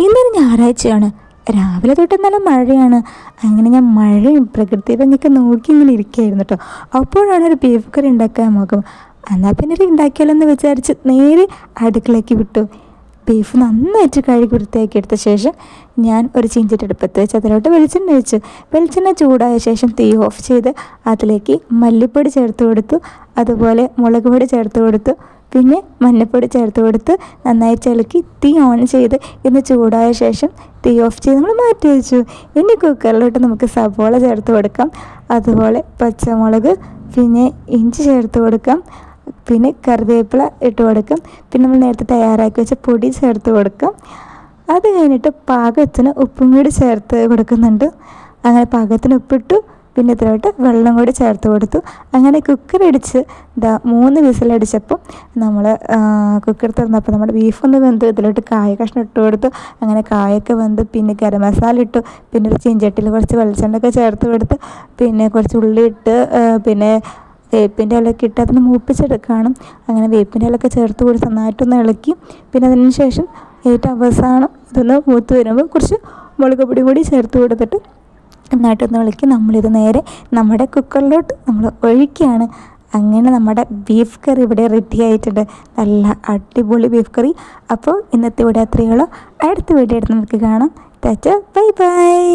ഇന്നൊരു ഞായറാഴ്ചയാണ്. രാവിലെ തൊട്ട് നല്ല മഴയാണ്. അങ്ങനെ ഞാൻ മഴയും പ്രകൃതി ഭംഗിയൊക്കെ നോക്കി ഇങ്ങനെ ഇരിക്കുകയായിരുന്നു കേട്ടോ. അപ്പോഴാണ് ഒരു ബീഫ് കറി ഉണ്ടാക്കാൻ നോക്കും. എന്നാൽ പിന്നെ ഒരു ഉണ്ടാക്കിയാലോ എന്ന് വിചാരിച്ച് നേരെ അടുക്കളയ്ക്ക് വിട്ടു. ബീഫ് നന്നായിട്ട് കഴുകി വൃത്തിയാക്കി എടുത്ത ശേഷം ഞാൻ ഒരു ചീഞ്ചട്ടിയെടുപ്പത്ത് വെച്ച് അതിലോട്ട് വെളിച്ചെണ്ണ വെച്ചു. വെളിച്ചെണ്ണ ചൂടായ ശേഷം തീ ഓഫ് ചെയ്ത് അതിലേക്ക് മല്ലിപ്പൊടി ചേർത്ത് കൊടുത്തു. അതുപോലെ മുളക് പൊടി ചേർത്ത് കൊടുത്തു. പിന്നെ മഞ്ഞൾപ്പൊടി ചേർത്ത് കൊടുത്ത് നന്നായി ചിലക്കി തീ ഓൺ ചെയ്ത് ഇന്ന് ചൂടായ ശേഷം തീ ഓഫ് ചെയ്ത് നമ്മൾ മാറ്റി വെച്ചു. ഇനി കുക്കറിലോട്ട് നമുക്ക് സവോള ചേർത്ത് കൊടുക്കാം. അതുപോലെ പച്ചമുളക്, പിന്നെ ഇഞ്ചി ചേർത്ത് കൊടുക്കാം. പിന്നെ കറിവേപ്പില ഇട്ട് കൊടുക്കാം. പിന്നെ നമ്മൾ നേരത്തെ തയ്യാറാക്കി വെച്ച പൊടി ചേർത്ത് കൊടുക്കാം. അത് കഴിഞ്ഞിട്ട് പാകത്തിന് ഉപ്പും കൂടി ചേർത്ത് കൊടുക്കുന്നുണ്ട്. അങ്ങനെ പാകത്തിന് ഉപ്പിട്ടു. പിന്നെ ഇതിലോട്ട് വെള്ളം കൂടി ചേർത്ത് കൊടുത്തു. അങ്ങനെ കുക്കറടിച്ച് 3 വിസിലടിച്ചപ്പോൾ നമ്മൾ കുക്കർ തുറന്നപ്പോൾ നമ്മുടെ ബീഫൊന്ന് വെന്തു. ഇതിലോട്ട് കായ കഷ്ണം ഇട്ട് കൊടുത്തു. അങ്ങനെ കായൊക്കെ വെന്ത് പിന്നെ ഗരം മസാല ഇട്ടു. പിന്നെ ഒരു ചീഞ്ചട്ടിയിൽ കുറച്ച് വെളിച്ചെണ്ണയൊക്കെ ചേർത്ത് കൊടുത്ത് പിന്നെ കുറച്ച് ഉള്ളി ഇട്ട് പിന്നെ വേപ്പിൻ്റെ ഇലയൊക്കെ ഇട്ട് അതൊന്ന് മൂപ്പിച്ചെടുക്കണം. അങ്ങനെ വേപ്പിൻ്റെ ഇലയൊക്കെ ചേർത്ത് കൊടുത്ത് നന്നായിട്ടൊന്ന് ഇളക്കി. പിന്നെ അതിന് ശേഷം ഏറ്റവും അവസാനം ഇതൊന്ന് മൂത്ത് വരുമ്പോൾ കുറച്ച് മുളക് പൊടി കൂടി ചേർത്ത് കൊടുത്തിട്ട് നന്നായിട്ടൊന്ന് ഇളക്കി നമ്മളിത് നേരെ നമ്മുടെ കുക്കറിലോട്ട് നമ്മൾ ഒഴിക്കുകയാണ്. അങ്ങനെ നമ്മുടെ ബീഫ് കറി ഇവിടെ റെഡി ആയിട്ടുണ്ട്. നല്ല അടിപൊളി ബീഫ് കറി. അപ്പോൾ ഇന്നത്തെ ഇവിടെ അത്രയുള്ളൂ. അടുത്ത വീഡിയോ എടുത്ത് നമുക്ക് കാണാം. Bye bye.